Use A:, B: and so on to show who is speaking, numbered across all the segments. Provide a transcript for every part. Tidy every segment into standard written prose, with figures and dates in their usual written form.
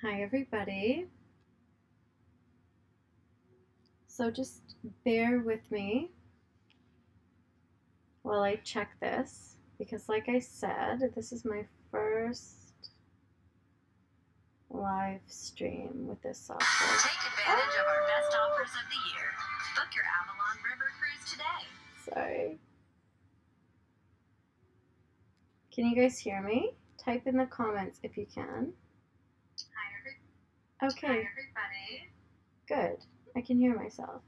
A: Hi, everybody. So just bear with me while I check this because, like I said, this is my first live stream with this software.
B: Take advantage of our best offers of the year. Book your Avalon River cruise today.
A: Sorry. Can you guys hear me? Type in the comments if you can. Okay.
B: Hi, everybody.
A: Good. I can hear myself.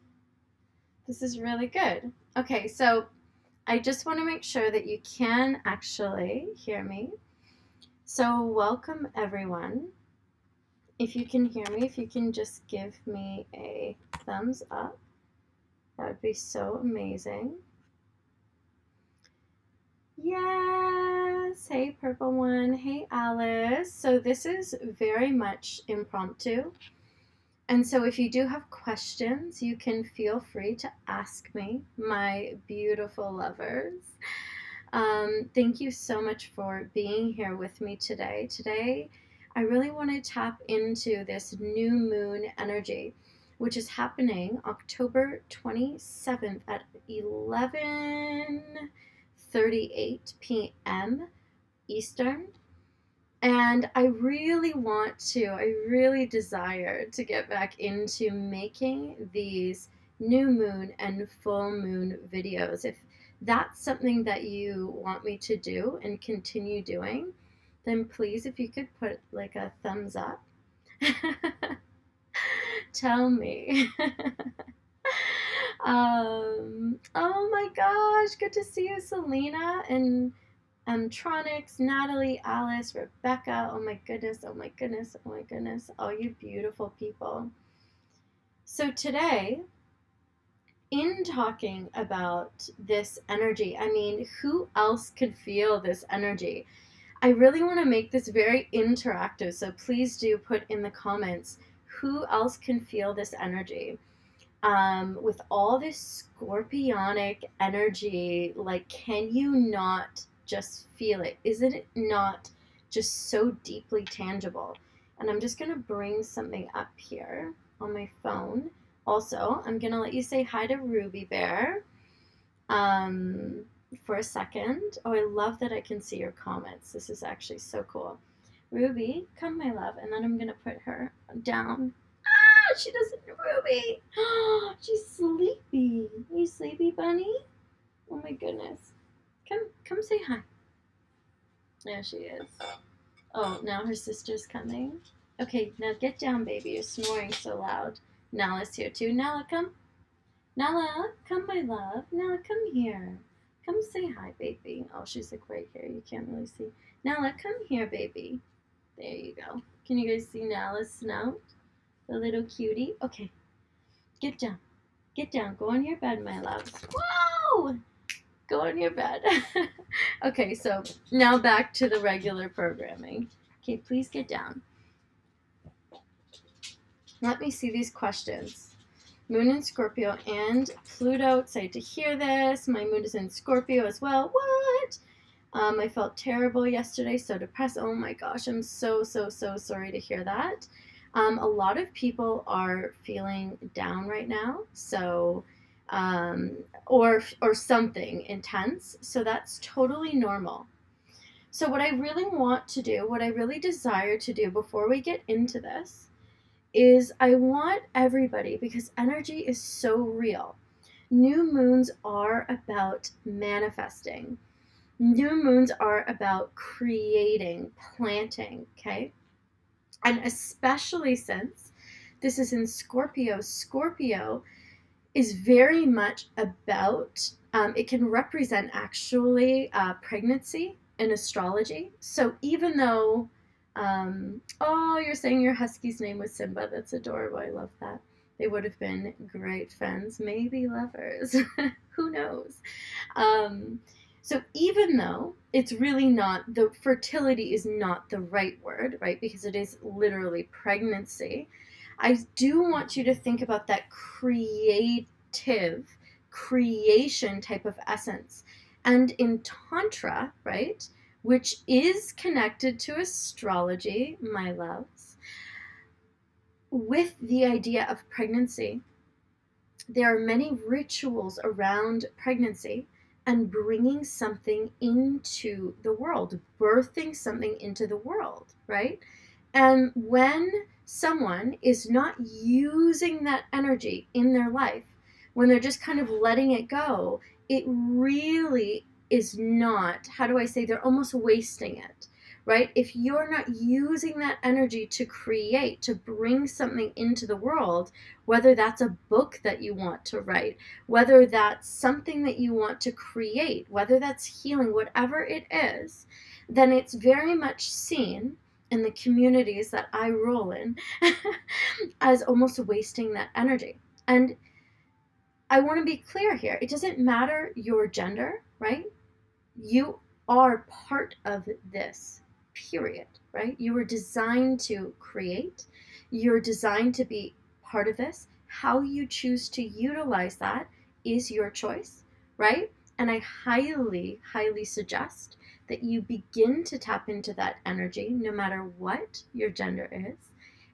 A: This is really good. Okay, so I just want to make sure that you can actually hear me. So welcome, everyone. If you can hear me, if you can just give me a thumbs up, that would be so amazing. Yes! Hey, Purple One. Hey, Alice. So this is very much impromptu. And so if you do have questions, you can feel free to ask me, my beautiful lovers. Thank you so much for being here with me today. Today, I really want to tap into this new moon energy, which is happening October 27th at 11:38 p.m. Eastern. And I really desire to get back into making these new moon and full moon videos. If that's something that you want me to do and continue doing, then please, if you could put like a thumbs up, tell me. Oh my gosh, good to see you, Selena, and Tronics, Natalie, Alice, Rebecca. Oh my goodness, oh my goodness, oh my goodness, all you beautiful people. So today, in talking about this energy, I mean, who else could feel this energy? I really want to make this very interactive, so please do put in the comments who else can feel this energy. With all this scorpionic energy, like, can you not just feel it? Isn't it not just so deeply tangible? And I'm just going to bring something up here on my phone. Also, I'm going to let you say hi to Ruby Bear for a second. Oh, I love that I can see your comments. This is actually so cool. Ruby, come, my love. And then I'm going to put her down. She doesn't, Ruby. She's sleepy. Are you sleepy, bunny? Oh my goodness. Come say hi. There she is. Oh, now her sister's coming. Okay, now get down, baby. You're snoring so loud. Nala's here too. Nala, come. Nala, come, my love. Nala, come here. Come say hi, baby. Oh, she's like right here. You can't really see. Nala, come here, baby. There you go. Can you guys see Nala's snout? The little cutie. Okay. Get down. Get down. Go on your bed, my loves. Whoa! Go on your bed. Okay, so now back to the regular programming. Okay, please get down. Let me see these questions. Moon in Scorpio and Pluto. Excited to hear this. My moon is in Scorpio as well. What? I felt terrible yesterday, so depressed. Oh my gosh, I'm so sorry to hear that. A lot of people are feeling down right now, so or something intense. So that's totally normal. So what I really want to do, what I really desire to do before we get into this, is I want everybody, because energy is so real. New moons are about manifesting. New moons are about creating, planting, okay? And especially since this is in Scorpio, Scorpio is very much about, it can represent actually pregnancy in astrology. So even though, oh, you're saying your husky's name was Simba. That's adorable. I love that. They would have been great friends, maybe lovers. Who knows? So even though it's really not, the fertility is not the right word, right? Because it is literally pregnancy. I do want you to think about that creative creation type of essence. And in Tantra, right, which is connected to astrology, my loves, with the idea of pregnancy, there are many rituals around pregnancy and bringing something into the world, birthing something into the world, right? And when someone is not using that energy in their life, when they're just kind of letting it go, it really is not, how do I say, they're almost wasting it, right? If you're not using that energy to create, to bring something into the world, whether that's a book that you want to write, whether that's something that you want to create, whether that's healing, whatever it is, then it's very much seen in the communities that I roll in as almost wasting that energy. And I want to be clear here. It doesn't matter your gender, right? You are part of this, period, right? You were designed to create. You're designed to be part of this. How you choose to utilize that is your choice, right? And I highly, highly suggest that you begin to tap into that energy, no matter what your gender is,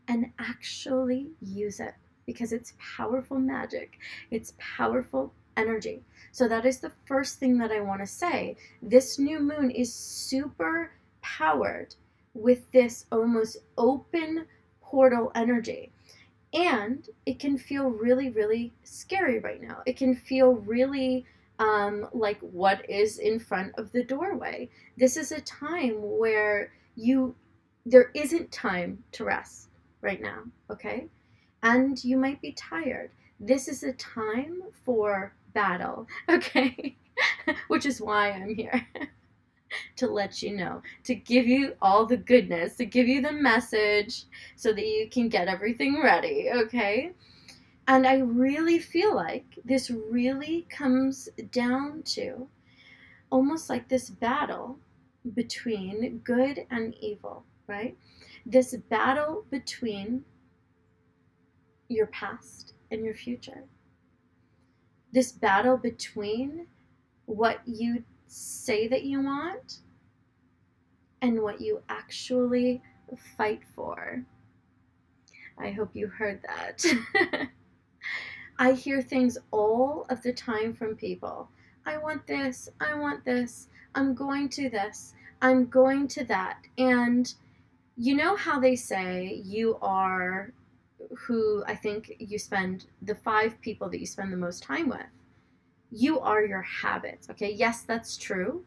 A: and actually use it, because it's powerful magic. It's powerful energy. So that is the first thing that I want to say. This new moon is super powered with this almost open portal energy. And it can feel really, really scary right now. It can feel really like what is in front of the doorway. This is a time where there isn't time to rest right now, okay? And you might be tired. This is a time for battle, okay? Which is why I'm here. To let you know, to give you all the goodness, to give you the message so that you can get everything ready, okay? And I really feel like this really comes down to almost like this battle between good and evil, right? This battle between your past and your future. This battle between what you say that you want and what you actually fight for. I hope you heard that. I hear things all of the time from people. I want this, I'm going to this, I'm going to that. And you know how they say you are who I think you spend, the 5 people that you spend the most time with. You are your habits, okay? Yes, that's true.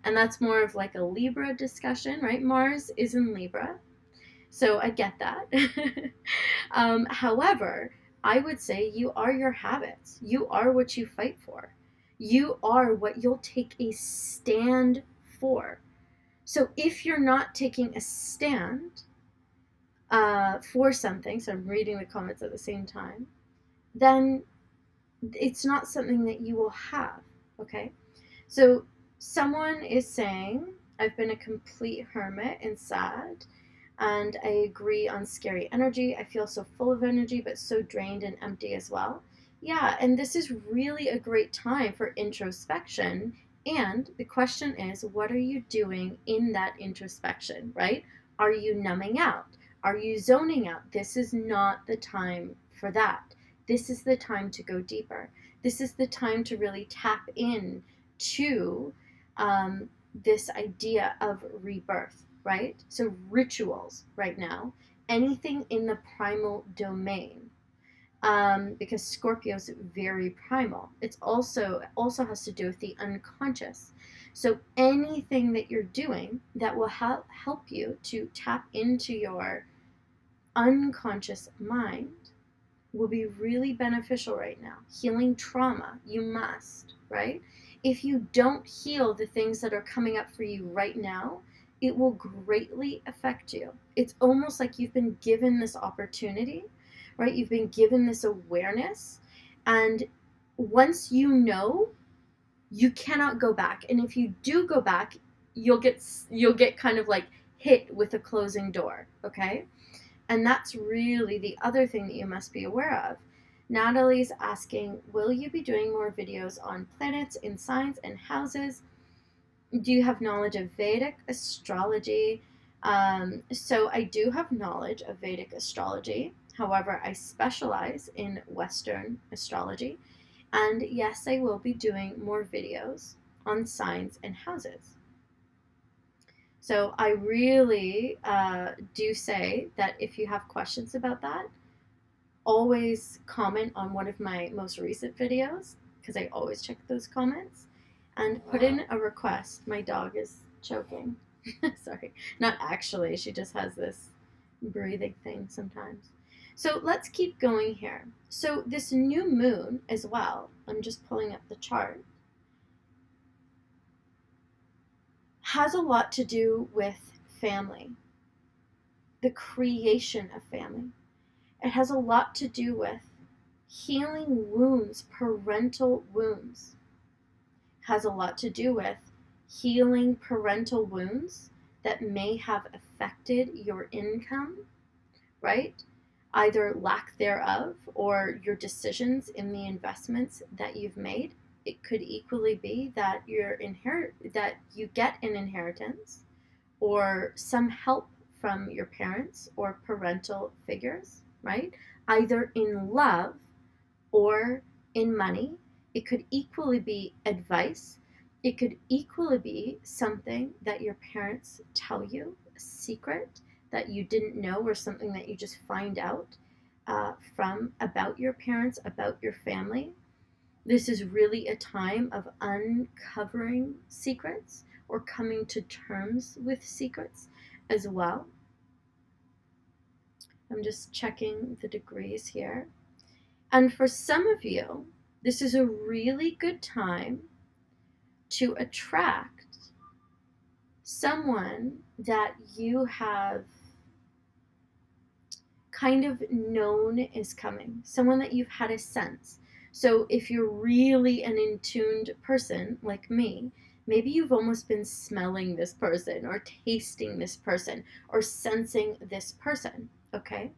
A: And that's more of like a Libra discussion, right? Mars is in Libra. So I get that. However, I would say you are your habits. You are what you fight for. You are what you'll take a stand for. So if you're not taking a stand for something, so I'm reading the comments at the same time, then it's not something that you will have, okay? So someone is saying, I've been a complete hermit and sad, and I agree on scary energy. I feel so full of energy, but so drained and empty as well. Yeah, and this is really a great time for introspection. And the question is, what are you doing in that introspection, right? Are you numbing out? Are you zoning out? This is not the time for that. This is the time to go deeper. This is the time to really tap in to this idea of rebirth, right? So rituals right now, anything in the primal domain, because Scorpio is very primal. It's also has to do with the unconscious. So anything that you're doing that will help you to tap into your unconscious mind will be really beneficial right now. Healing trauma, you must, right? If you don't heal the things that are coming up for you right now, it will greatly affect you. It's almost like you've been given this opportunity, right? You've been given this awareness, and once you know, you cannot go back. And if you do go back, you'll get kind of like hit with a closing door, okay? And that's really the other thing that you must be aware of. Natalie's asking, will you be doing more videos on planets in signs and houses? Do you have knowledge of Vedic astrology? So I do have knowledge of Vedic astrology. However, I specialize in Western astrology, and yes, I will be doing more videos on signs and houses. So I really do say that if you have questions about that, always comment on one of my most recent videos, because I always check those comments, and put in a request. My dog is choking. Sorry, not actually, she just has this breathing thing sometimes. So let's keep going here. So this new moon as well, I'm just pulling up the chart, has a lot to do with family, the creation of family. It has a lot to do with healing wounds, parental wounds. It has a lot to do with healing parental wounds that may have affected your income, right? Either lack thereof or your decisions in the investments that you've made. It could equally be that that you get an inheritance or some help from your parents or parental figures, right? Either in love or in money. It could equally be advice. It could equally be something that your parents tell you, a secret that you didn't know, or something that you just find out from about your parents, about your family. This is really a time of uncovering secrets or coming to terms with secrets as well. I'm just checking the degrees here. And for some of you, this is a really good time to attract someone that you have kind of known is coming, someone that you've had a sense. So if you're really an in-tuned person like me, maybe you've almost been smelling this person or tasting this person or sensing this person, okay?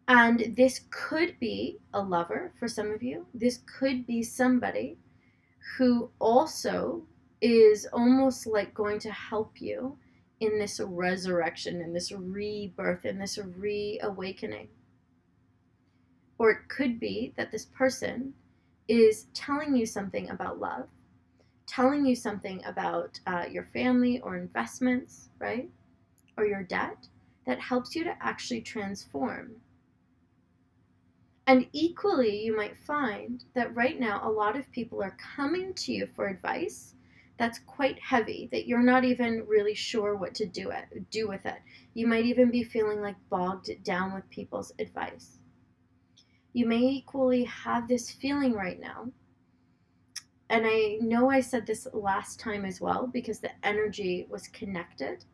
A: And this could be a lover for some of you. This could be somebody who also is almost like going to help you in this resurrection, in this rebirth, in this reawakening. Or it could be that this person is telling you something about love, telling you something about your family or investments, right? Or your debt that helps you to actually transform. And equally, you might find that right now a lot of people are coming to you for advice that's quite heavy, that you're not even really sure what to do with it. You might even be feeling like bogged down with people's advice. You may equally have this feeling right now, and I know I said this last time as well because the energy was connected.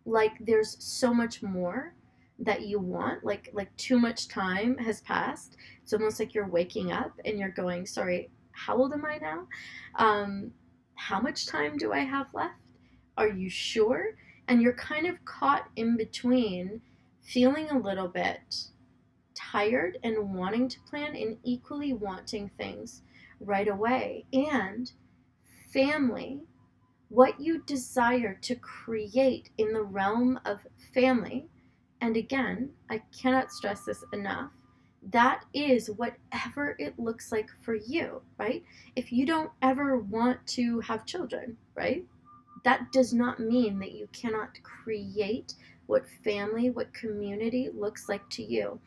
A: Like there's so much more that you want, like too much time has passed. It's almost like you're waking up and you're going, sorry, how old am I now? How much time do I have left? Are you sure? And you're kind of caught in between, feeling a little bit tired and wanting to plan, and equally wanting things right away. And family, what you desire to create in the realm of family, and again, I cannot stress this enough, that is whatever it looks like for you, right? If you don't ever want to have children, right? That does not mean that you cannot create what family, what community looks like to you.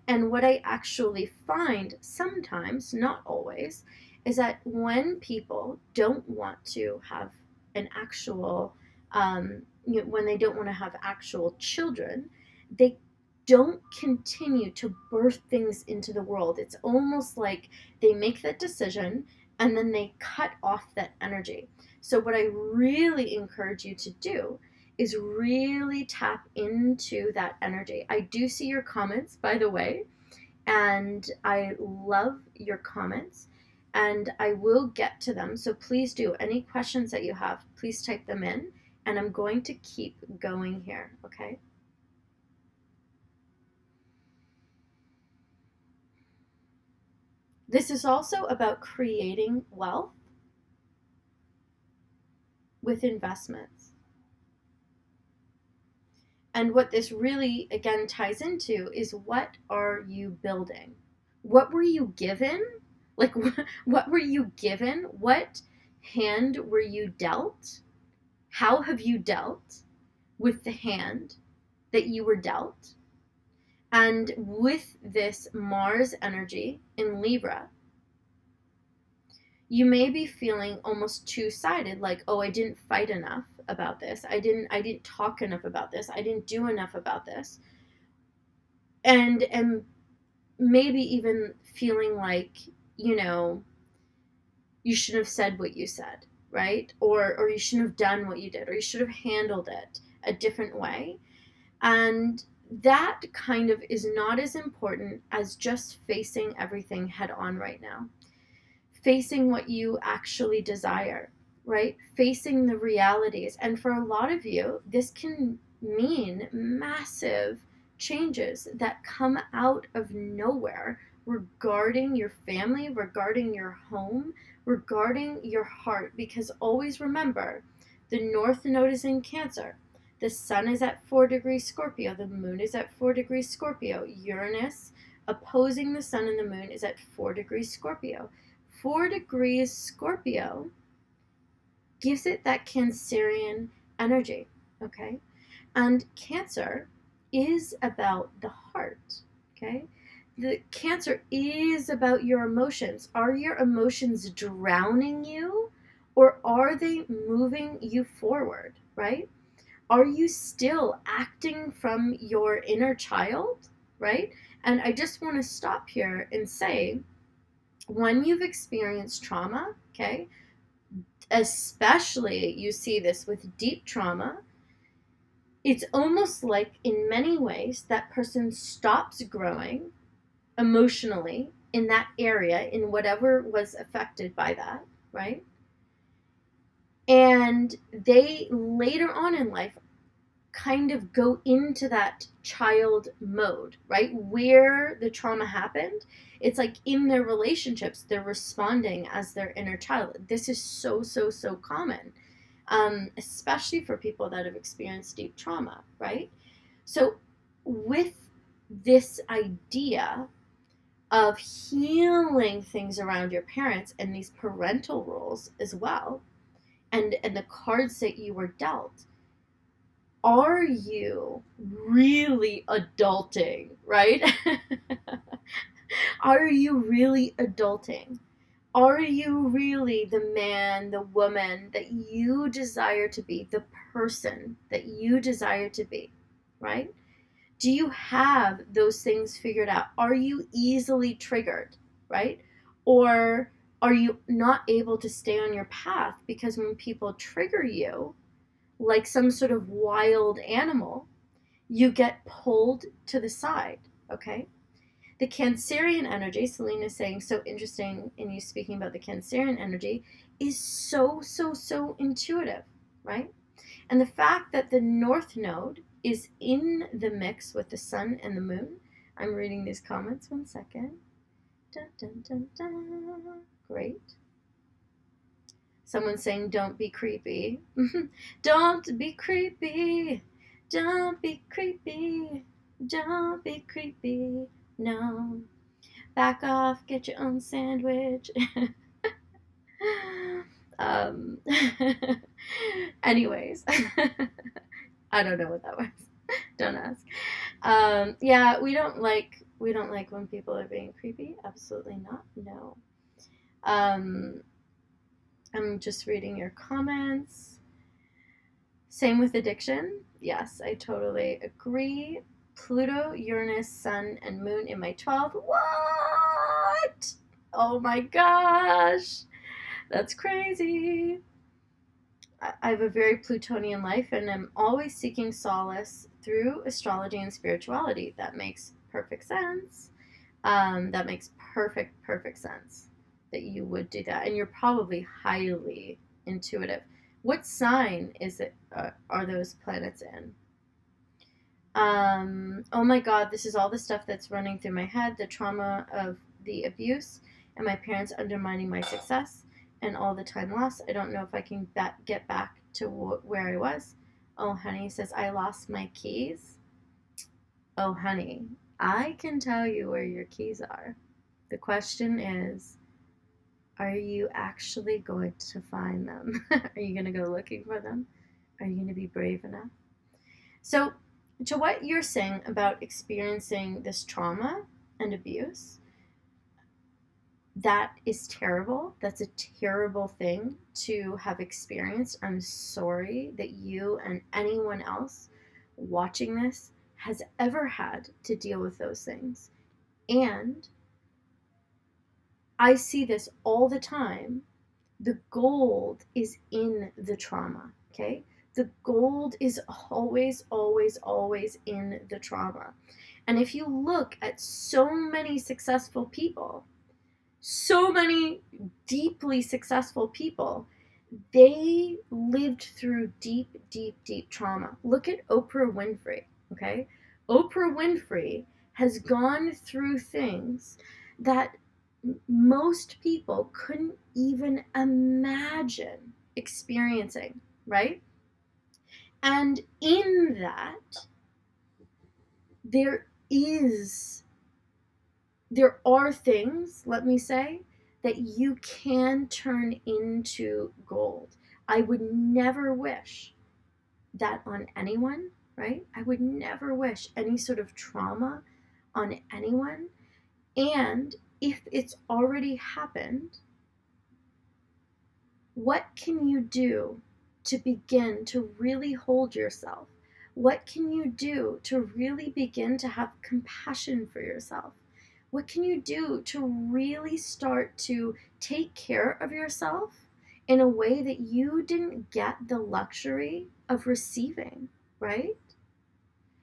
A: And what I actually find sometimes, not always, is that when people don't want to have an actual, when they don't want to have actual children, they don't continue to birth things into the world. It's almost like they make that decision and then they cut off that energy. So what I really encourage you to do is really tap into that energy. I do see your comments, by the way, and I love your comments, and I will get to them. So please do. Any questions that you have, please type them in, and I'm going to keep going here, okay? This is also about creating wealth with investments. And what this really, again, ties into is, what are you building? What were you given? Like, what were you given? What hand were you dealt? How have you dealt with the hand that you were dealt? And with this Mars energy in Libra, you may be feeling almost two-sided, like, oh, I didn't fight enough about this. I didn't talk enough about this. I didn't do enough about this. And maybe even feeling like, you shouldn't have said what you said, right? Or you shouldn't have done what you did, or you should have handled it a different way. And that kind of is not as important as just facing everything head on right now. Facing what you actually desire, right? Facing the realities. And for a lot of you, this can mean massive changes that come out of nowhere regarding your family, regarding your home, regarding your heart. Because always remember, the North Node is in Cancer. The Sun is at 4 degrees Scorpio. The Moon is at 4 degrees Scorpio. Uranus opposing the Sun and the Moon is at 4 degrees Scorpio. 4 degrees Scorpio gives it that Cancerian energy, okay? And Cancer is about the heart, okay? The Cancer is about your emotions. Are your emotions drowning you, or are they moving you forward, right? Are you still acting from your inner child, right? And I just want to stop here and say, when you've experienced trauma, okay, especially you see this with deep trauma, it's almost like in many ways that person stops growing emotionally in that area, in whatever was affected by that, right? And they later on in life kind of go into that child mode, right? Where the trauma happened, it's like in their relationships, they're responding as their inner child. This is so, so, so common, especially for people that have experienced deep trauma, right? So with this idea of healing things around your parents and these parental roles as well, and the cards that you were dealt, are you really adulting, right? Are you really adulting? Are you really the man, the woman that you desire to be, the person that you desire to be, right? Do you have those things figured out? Are you easily triggered, right? Or are you not able to stay on your path because when people trigger you, like some sort of wild animal, you get pulled to the side, okay? The Cancerian energy, Selena is saying, so interesting in you speaking about the Cancerian energy, is so, so, so intuitive, right? And the fact that the North Node is in the mix with the Sun and the Moon. I'm reading these comments, 1 second. Dun, dun, dun, dun. Great. Someone's saying, don't be creepy. Don't be creepy. Don't be creepy. Don't be creepy. No. Back off. Get your own sandwich. Anyways. I don't know what that was. Don't ask. Yeah, we don't like when people are being creepy. Absolutely not. No. I'm just reading your comments. Same with addiction. Yes, I totally agree. Pluto, Uranus, Sun, and Moon in my 12th. What? Oh my gosh. That's crazy. I have a very Plutonian life, and I'm always seeking solace through astrology and spirituality. That makes perfect sense. That makes perfect sense that you would do that. And you're probably highly intuitive. What sign is it? Are those planets in? Oh my God, this is all the stuff that's running through my head. The trauma of the abuse and my parents undermining my success and all the time lost. I don't know if I can get back to where I was. Oh, honey says, I lost my keys. Oh, honey, I can tell you where your keys are. The question is, are you actually going to find them? Are you going to go looking for them? Are you going to be brave enough? So, to what you're saying about experiencing this trauma and abuse, that is terrible. That's a terrible thing to have experienced. I'm sorry that you and anyone else watching this has ever had to deal with those things. And I see this all the time. The gold is in the trauma, okay? The gold is always, always, always in the trauma. And if you look at so many successful people, so many deeply successful people, they lived through deep, deep, deep trauma. Look at Oprah Winfrey, okay? Oprah Winfrey has gone through things that most people couldn't even imagine experiencing, right? And in that, there are things, let me say, that you can turn into gold. I would never wish that on anyone, right? I would never wish any sort of trauma on anyone. And if it's already happened, what can you do to begin to really hold yourself? What can you do to really begin to have compassion for yourself? What can you do to really start to take care of yourself in a way that you didn't get the luxury of receiving, right?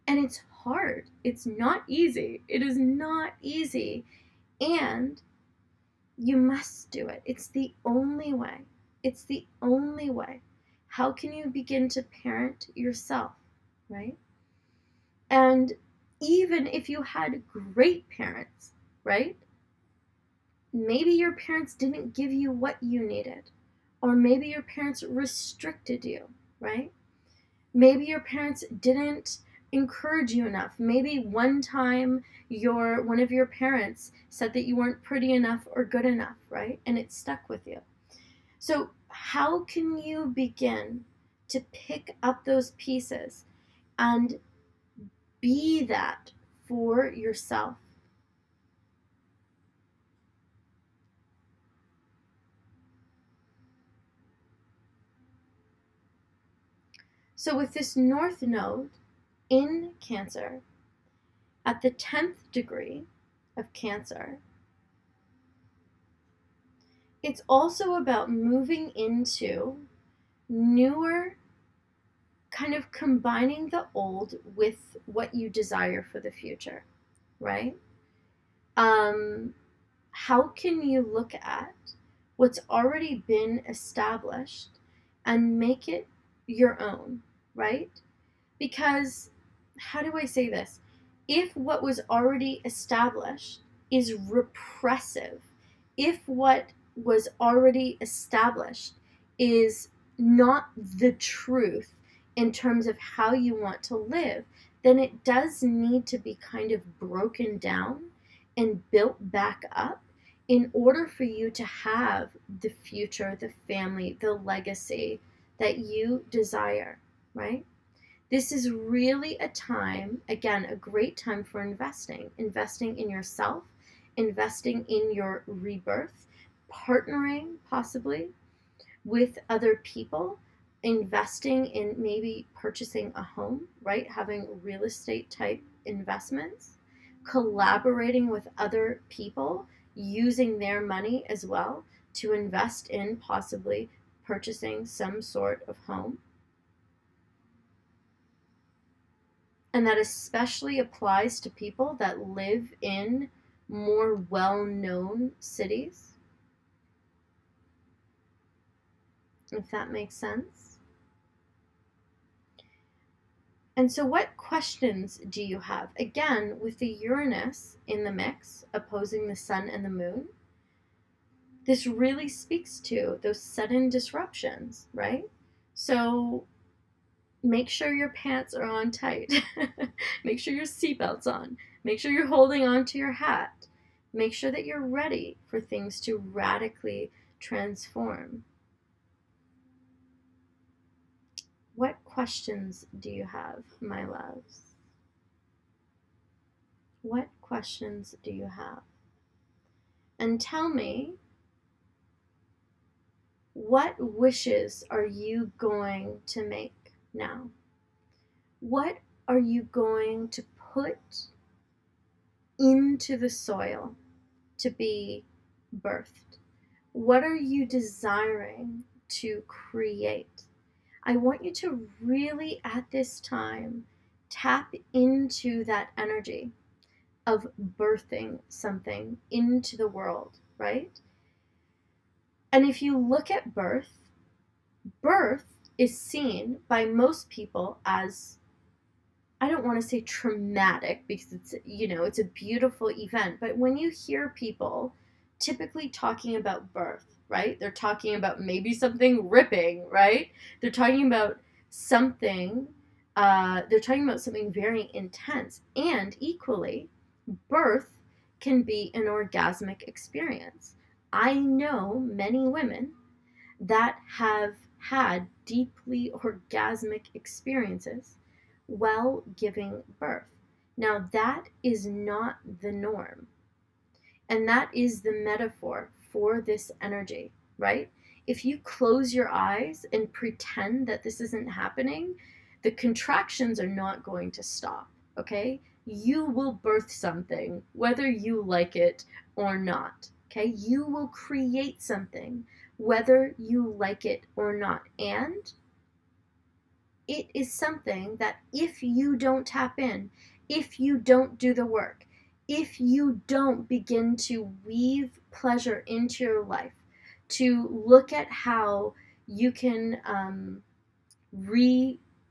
A: And it's hard. It's not easy. It is not easy. And you must do it. It's the only way. It's the only way. How can you begin to parent yourself, right? And even if you had great parents, right? Maybe your parents didn't give you what you needed, or maybe your parents restricted you, right? Maybe your parents didn't encourage you enough. Maybe one time one of your parents said that you weren't pretty enough or good enough, right? And it stuck with you. So how can you begin to pick up those pieces and be that for yourself? So with this North Node in Cancer, at the 10th degree of Cancer, it's also about moving into newer, kind of combining the old with what you desire for the future, right? How can you look at what's already been established and make it your own, right? Because, how do I say this? If what was already established is repressive, if what was already established is not the truth in terms of how you want to live, then it does need to be kind of broken down and built back up in order for you to have the future, the family, the legacy that you desire, right? This is really a time, again, a great time for investing in yourself, investing in your rebirth, partnering possibly with other people, investing in maybe purchasing a home, right? Having real estate type investments, collaborating with other people, using their money as well to invest in possibly purchasing some sort of home. And that especially applies to people that live in more well-known cities, if that makes sense. And so what questions do you have? Again, with the Uranus in the mix, opposing the sun and the moon, this really speaks to those sudden disruptions, right? So make sure your pants are on tight. Make sure your seatbelt's on. Make sure you're holding on to your hat. Make sure that you're ready for things to radically transform. What questions do you have, my loves? What questions do you have? And tell me, what wishes are you going to make now? What are you going to put into the soil to be birthed? What are you desiring to create? I want you to really, at this time, tap into that energy of birthing something into the world, right? And if you look at birth, birth is seen by most people as, I don't want to say traumatic because it's a beautiful event, but when you hear people typically talking about birth, right? They're talking about maybe something ripping, right? They're talking about something very intense, and equally, birth can be an orgasmic experience. I know many women that have had deeply orgasmic experiences while giving birth. Now, that is not the norm. And that is the metaphor for this energy, right? If you close your eyes and pretend that this isn't happening, the contractions are not going to stop, okay? You will birth something, whether you like it or not, okay? You will create something, whether you like it or not. And it is something that if you don't tap in, if you don't do the work, if you don't begin to weave pleasure into your life, to look at how you can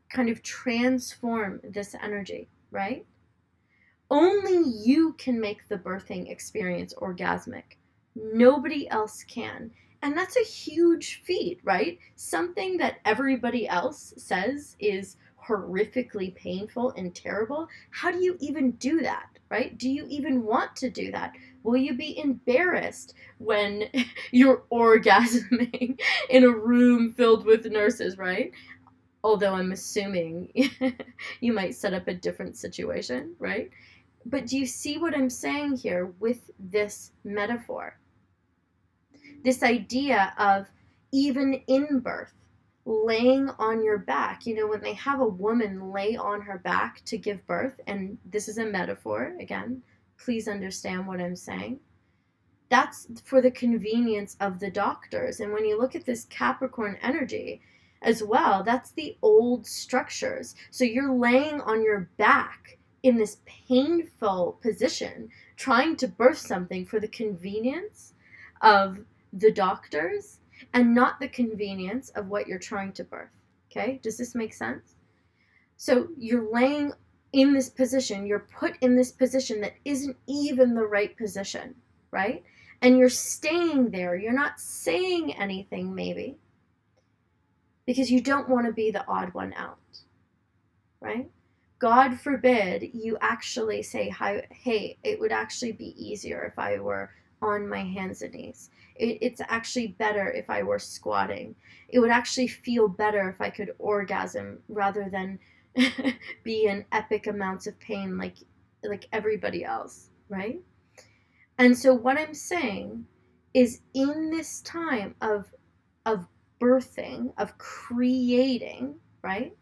A: kind of transform this energy, right? Only you can make the birthing experience orgasmic. Nobody else can. And that's a huge feat, right? Something that everybody else says is horrifically painful and terrible. How do you even do that, right? Do you even want to do that? Will you be embarrassed when you're orgasming in a room filled with nurses, right? Although I'm assuming you might set up a different situation, right? But do you see what I'm saying here with this metaphor? This idea of, even in birth, laying on your back. When they have a woman lay on her back to give birth, and this is a metaphor, again, please understand what I'm saying. That's for the convenience of the doctors. And when you look at this Capricorn energy as well, that's the old structures. So you're laying on your back in this painful position, trying to birth something for the convenience of the doctors and not the convenience of what you're trying to birth. Okay? Does this make sense? So you're laying in this position, you're put in this position that isn't even the right position, right? And you're staying there. You're not saying anything, maybe, because you don't want to be the odd one out, right? God forbid you actually say, hey, it would actually be easier if I were on my hands and knees. It's actually better if I were squatting. It would actually feel better if I could orgasm rather than be in epic amounts of pain like everybody else, right? And so what I'm saying is, in this time of birthing, of creating, right?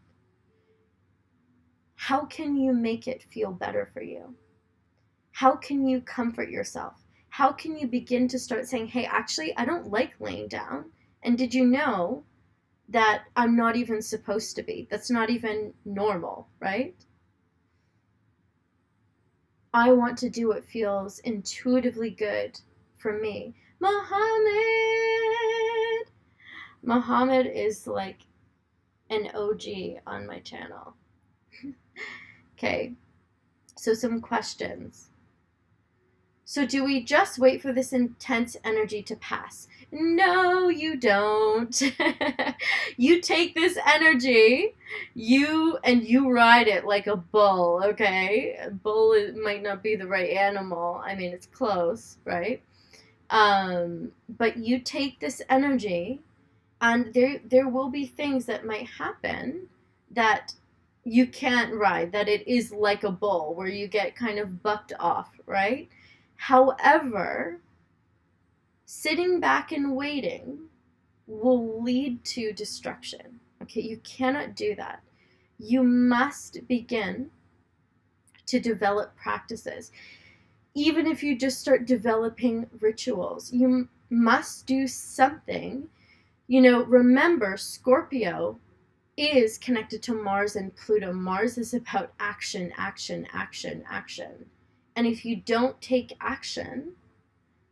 A: How can you make it feel better for you? How can you comfort yourself? How can you begin to start saying, hey, actually, I don't like laying down. And did you know that I'm not even supposed to be? That's not even normal, right? I want to do what feels intuitively good for me. Muhammad is like an OG on my channel. Okay, so some questions. So do we just wait for this intense energy to pass? No, you don't. You take this energy, you ride it like a bull, okay? A bull might not be the right animal. I mean, it's close, right? But you take this energy, and there will be things that might happen that you can't ride, that it is like a bull where you get kind of bucked off, right? However, sitting back and waiting will lead to destruction. Okay, you cannot do that. You must begin to develop practices. Even if you just start developing rituals, you must do something. Remember, Scorpio is connected to Mars and Pluto. Mars is about action, action, action, action. And if you don't take action,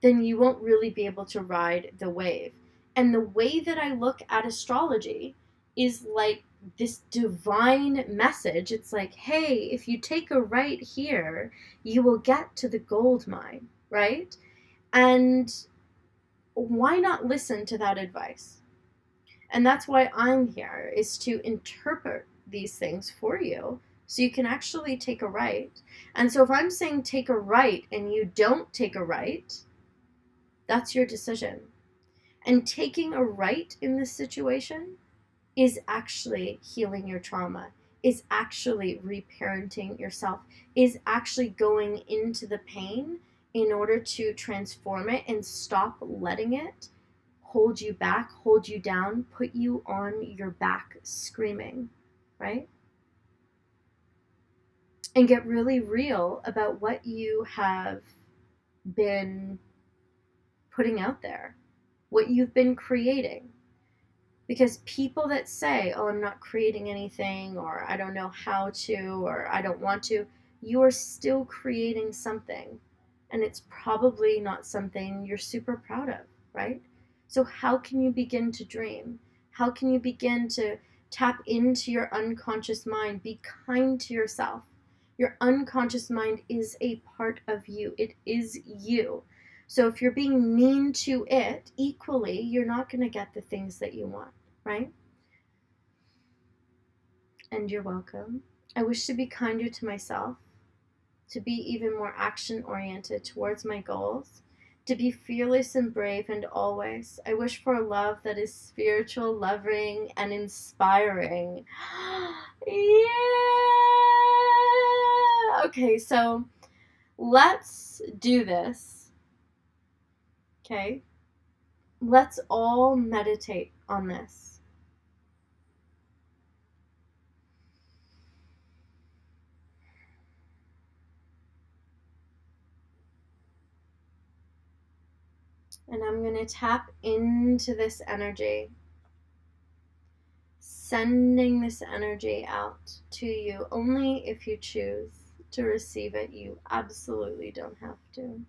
A: then you won't really be able to ride the wave. And the way that I look at astrology is like this divine message. It's like, hey, if you take a right here, you will get to the gold mine, right? And why not listen to that advice? And that's why I'm here, is to interpret these things for you so you can actually take a right. And so if I'm saying take a right and you don't take a right, that's your decision. And taking a right in this situation is actually healing your trauma, is actually reparenting yourself, is actually going into the pain in order to transform it and stop letting it hold you back, hold you down, put you on your back screaming, right? And get really real about what you have been putting out there, what you've been creating. Because people that say, oh, I'm not creating anything, or I don't know how to, or I don't want to, you are still creating something. And it's probably not something you're super proud of, right? So how can you begin to dream? How can you begin to tap into your unconscious mind? Be kind to yourself. Your unconscious mind is a part of you. It is you. So if you're being mean to it equally, you're not going to get the things that you want, right? And you're welcome. I wish to be kinder to myself, to be even more action-oriented towards my goals, to be fearless and brave and always. I wish for a love that is spiritual, loving, and inspiring. Yeah! Okay, so let's do this. Okay? Let's all meditate on this. And I'm going to tap into this energy, sending this energy out to you. Only if you choose to receive it, you absolutely don't have to.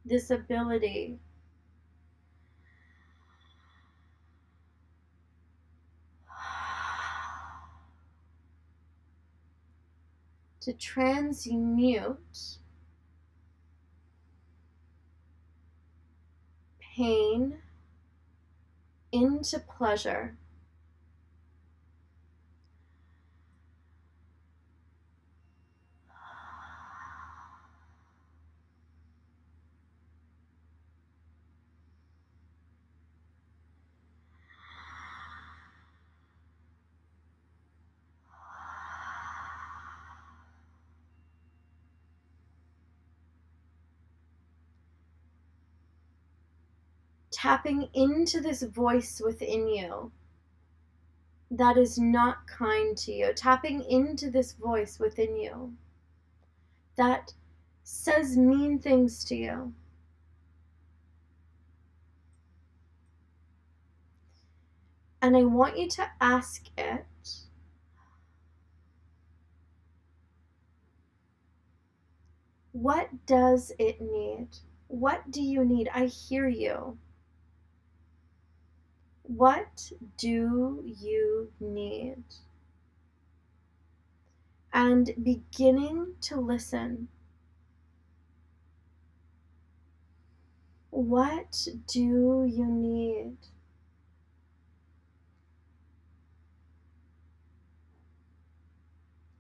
A: This ability to transmute pain into pleasure. Tapping into this voice within you that is not kind to you. Tapping into this voice within you that says mean things to you. And I want you to ask it, What does it need? What do you need? I hear you. What do you need? And beginning to listen. What do you need?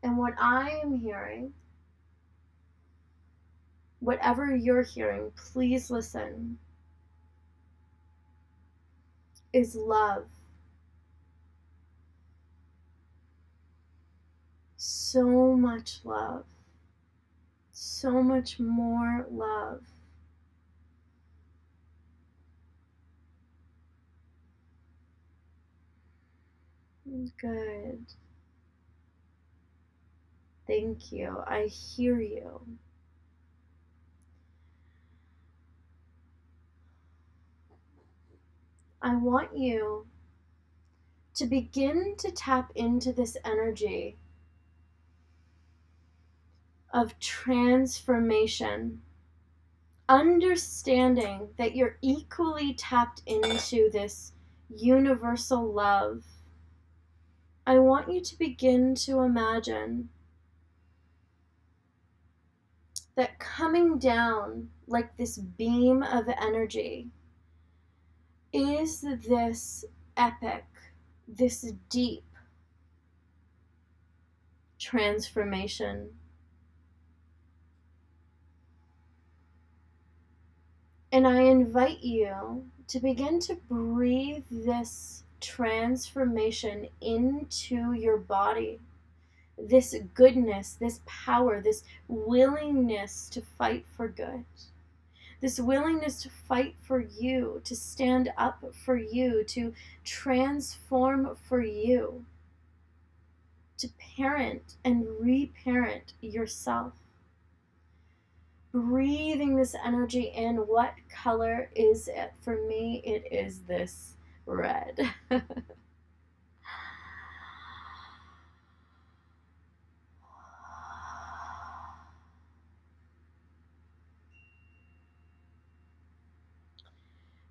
A: And what I am hearing, whatever you're hearing, please listen, is love. So much love. So much more love. Good. Thank you. I hear you. I want you to begin to tap into this energy of transformation, understanding that you're equally tapped into this universal love. I want you to begin to imagine that coming down like this beam of energy is this epic, this deep transformation. And I invite you to begin to breathe this transformation into your body. This goodness, this power, this willingness to fight for good. This willingness to fight for you, to stand up for you, to transform for you, to parent and reparent yourself. Breathing this energy in. What color is it? For me, it is this red.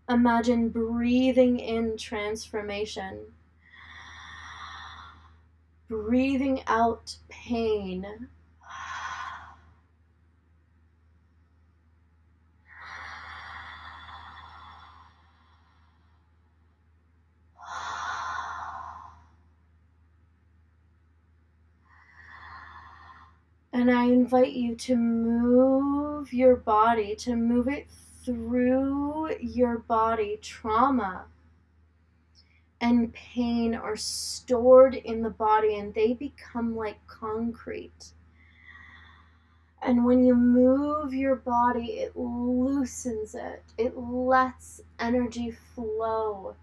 A: Imagine breathing in transformation, breathing out pain. And I invite you to move your body, to move it through your body. Trauma and pain are stored in the body and they become like concrete. And when you move your body, it loosens it. It lets energy flow.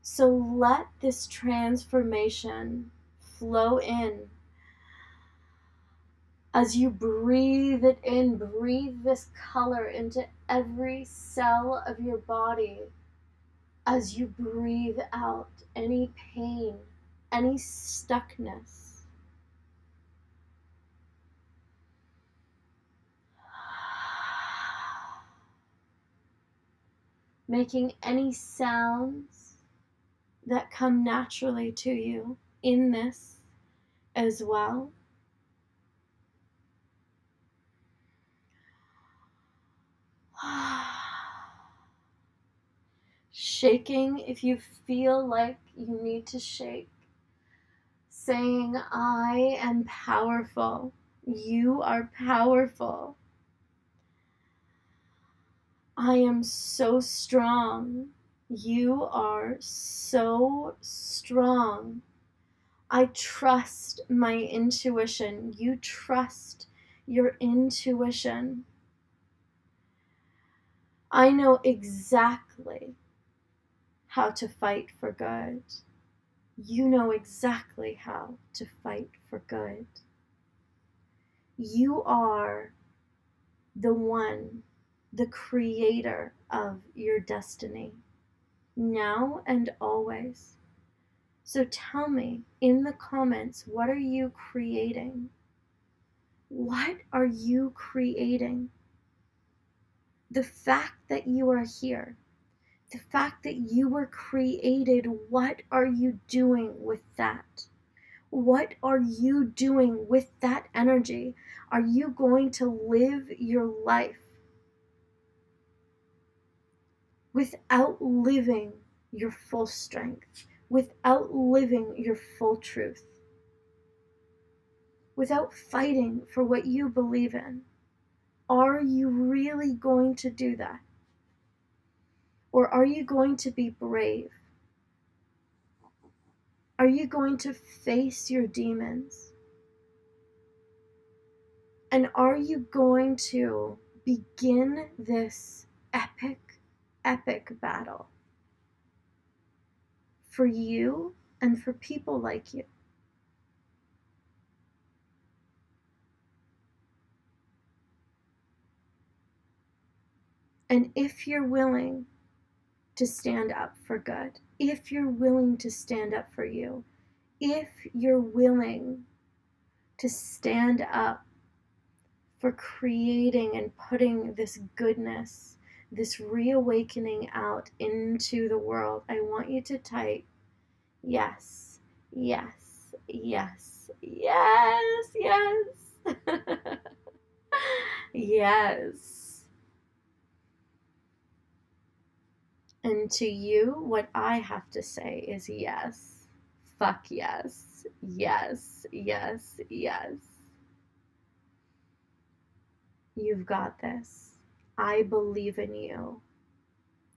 A: So let this transformation flow in. As you breathe it in, breathe this color into every cell of your body. As you breathe out any pain, any stuckness. Making any sounds that come naturally to you in this as well. Shaking if you feel like you need to shake. Saying, I am powerful. You are powerful. I am so strong. You are so strong. I trust my intuition. You trust your intuition. I know exactly how to fight for good. You know exactly how to fight for good. You are the one, the creator of your destiny, now and always. So tell me in the comments, what are you creating? What are you creating? The fact that you are here, the fact that you were created, what are you doing with that? What are you doing with that energy? Are you going to live your life without living your full strength, without living your full truth, without fighting for what you believe in? Are you really going to do that? Or are you going to be brave? Are you going to face your demons? And are you going to begin this epic battle for you and for people like you? And if you're willing to stand up for good, if you're willing to stand up for you, if you're willing to stand up for creating and putting this goodness, this reawakening out into the world, I want you to type yes, yes, yes, yes, yes, yes. And to you, what I have to say is yes. Fuck yes. Yes, yes, yes. You've got this. I believe in you.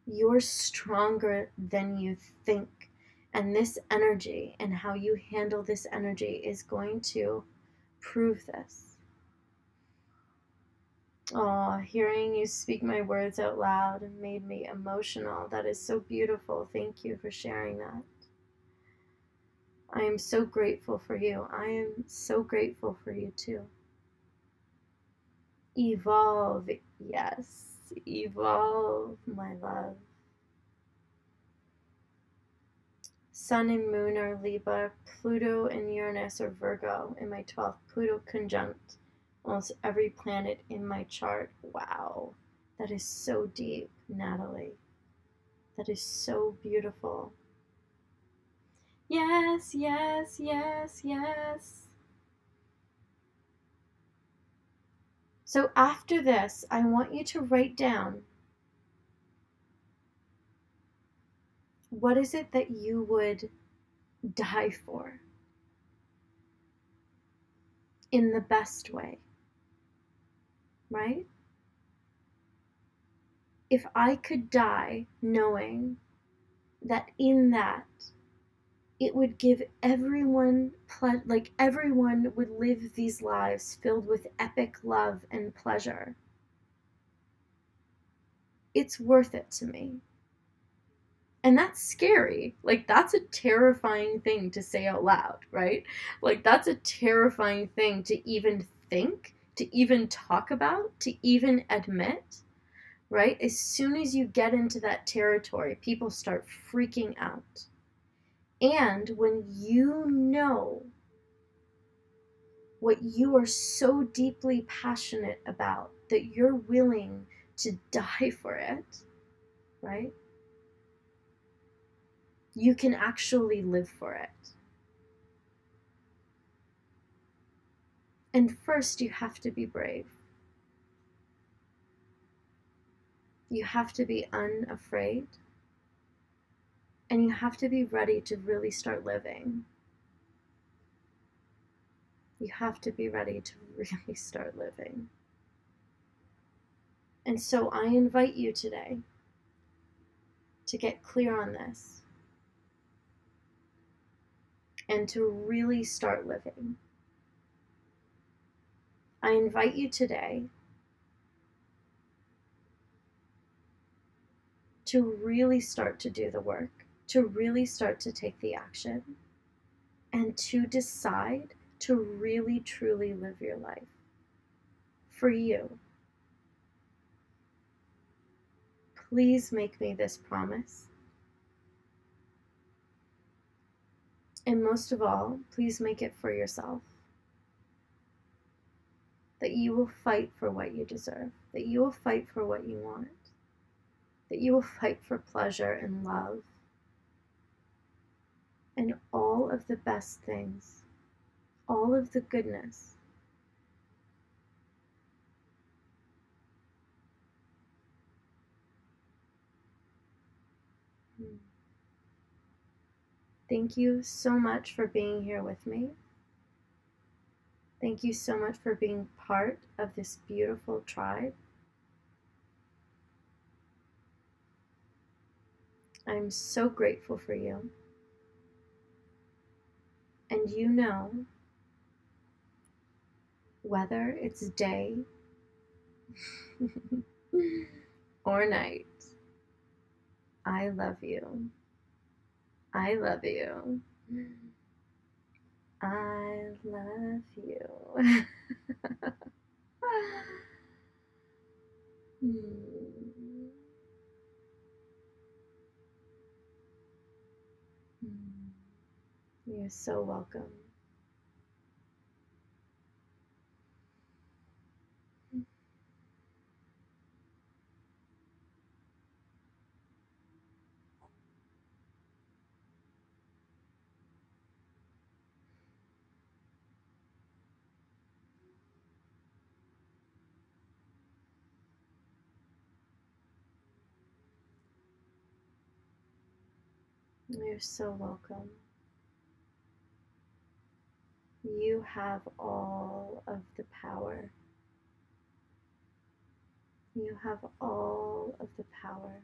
A: You're stronger than you think. And this energy and how you handle this energy is going to prove this. Oh, hearing you speak my words out loud made me emotional. That is so beautiful. Thank you for sharing that. I am so grateful for you. I am so grateful for you too. Evolve, yes. Evolve, my love. Sun and Moon are Libra, Pluto and Uranus are Virgo in my 12th. Pluto conjunct almost every planet in my chart. Wow, that is so deep, Natalie. That is so beautiful. Yes, yes, yes, yes. So after this, I want you to write down, what is it that you would die for in the best way, right? If I could die knowing that in that it would give everyone, like everyone would live these lives filled with epic love and pleasure, it's worth it to me. And that's scary. Like, that's a terrifying thing to say out loud, right? Like, that's a terrifying thing to even think, to even talk about, to even admit, right? As soon as you get into that territory, people start freaking out. And when you know what you are so deeply passionate about that you're willing to die for it, right? You can actually live for it. And first, you have to be brave. You have to be unafraid. And you have to be ready to really start living. You have to be ready to really start living. And so I invite you today to get clear on this and to really start living. I invite you today to really start to do the work, to really start to take the action, and to decide to really truly live your life for you. Please make me this promise. And most of all, please make it for yourself. that you will fight for what you deserve, that you will fight for what you want, that you will fight for pleasure and love and all of the best things, all of the goodness. Thank you so much for being here with me. Thank you so much for being part of this beautiful tribe. I'm so grateful for you. And you know, whether it's day or night, I love you. I love you. I love you. You're so welcome. You're so welcome. You have all of the power. You have all of the power.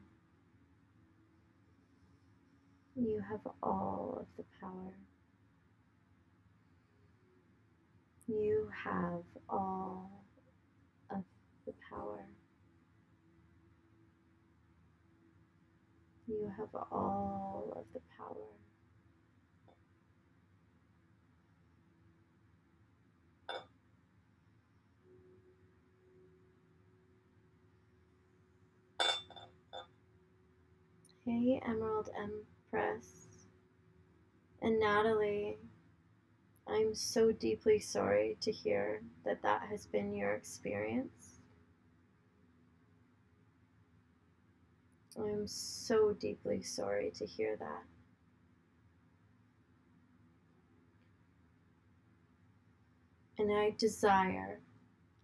A: You have all of the power. You have all of the power. You have all of the power. Hey, Emerald Empress and Natalie, I'm so deeply sorry to hear that that has been your experience. I'm so deeply sorry to hear that. And I desire,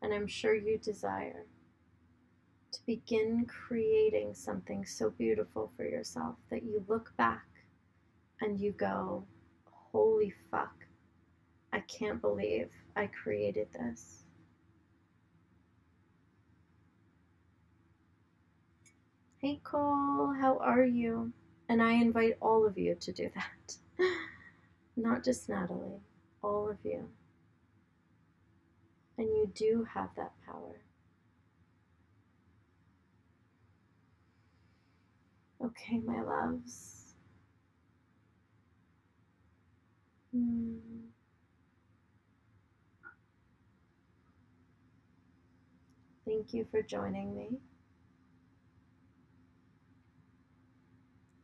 A: and I'm sure you desire, to begin creating something so beautiful for yourself that you look back and you go, holy fuck, I can't believe I created this. Hey Cole, how are you? And I invite all of you to do that. Not just Natalie, all of you. And you do have that power. Okay, my loves. Thank you for joining me.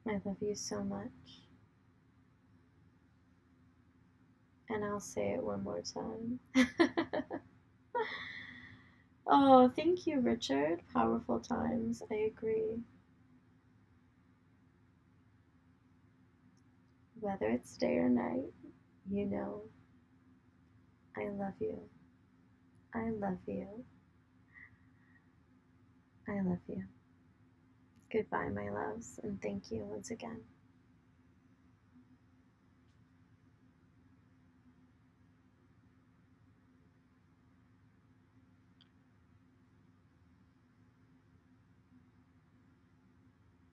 A: I love you so much. And I'll say it one more time. Oh, thank you, Richard. Powerful times. I agree. Whether it's day or night, you know, I love you. I love you. I love you. Goodbye, my loves, and thank you once again.